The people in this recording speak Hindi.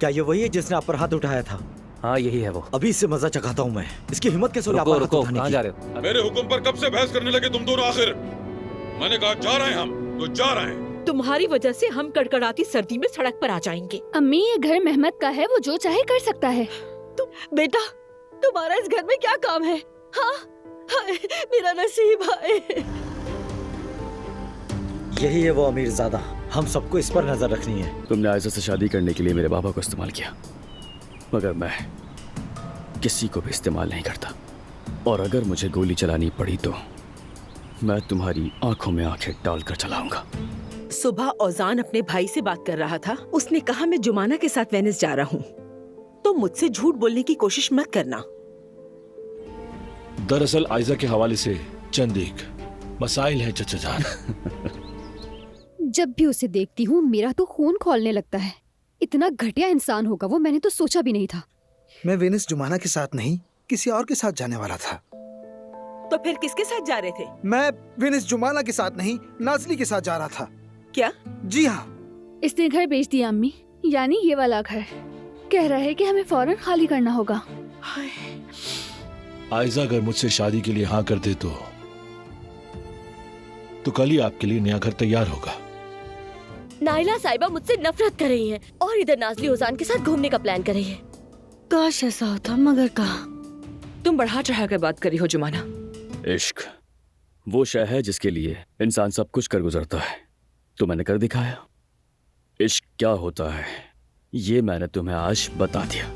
क्या ये वही है जिसने आप पर हाथ उठाया था? हाँ यही है वो। अभी इससे मजा चखाता हूँ मैं। इसकी हिम्मत कैसे हुई आप रुको पर हाथ रुको, उठाने कहाँ की? जा रहे हो? मेरे हुक्म पर कब से बहस करने लगे तुम दोनों आखिर? मैंने कहा जा रहे हैं हम, तो जा रहे हैं। तुम्हारी वजह से हम कड़कड़ाती सर्दी में सड़क पर आ जाएंगे। अम्मी ये घर मेहमत का है, वो जो चाहे कर सकता है। बेटा तुम्हारा इस घर में क्या काम है? हाँ हाय, मेरा नसीब है। यही है वो अमीरजादा। हम सबको इस पर नजर रखनी है। तुमने आयशा से शादी करने के लिए मेरे बाबा को इस्तेमाल किया, मगर मैं किसी को भी इस्तेमाल नहीं करता। और अगर मुझे गोली चलानी पड़ी तो मैं तुम्हारी आंखों में आंखें डालकर चलाऊंगा। सुबह औजान अपने भाई से बात कर रहा था। उसने कहा मैं जुमाना के साथ वेनिस जा रहा हूँ, तो मुझसे झूठ बोलने की कोशिश मत करना। दरअसल आयशा के हवाले से चंद एक मसाइल हैं चचा जान। जब भी उसे देखती हूँ मेरा तो खून खौलने लगता है। इतना घटिया इंसान होगा वो, मैंने तो सोचा भी नहीं था। मैं वेनिस जुमाना के साथ नहीं, किसी और के साथ जाने वाला था। तो फिर किसके साथ जा रहे थे? मैं वेनिस जुमाना के साथ नहीं, नाजली के साथ जा रहा था। क्या? जी हाँ। इसने घर बेच दिया अम्मी, यानी ये वाला घर। कह रहा है कि हमें फौरन खाली करना होगा। आयशा अगर मुझसे शादी के लिए हाँ कर दे तो कल ही आपके लिए नया घर तैयार होगा। नाइला साहिबा मुझसे नफरत कर रही हैं और इधर नाजली ओजान के साथ घूमने का प्लान कर रही है। काश ऐसा होता, मगर कहा। तुम बढ़ा चढ़ा कर बात करी हो जुमाना। इश्क वो शय है जिसके लिए इंसान सब कुछ कर गुजरता है, तो मैंने कर दिखाया। इश्क क्या होता है ये मैंने तुम्हें आज बता दिया।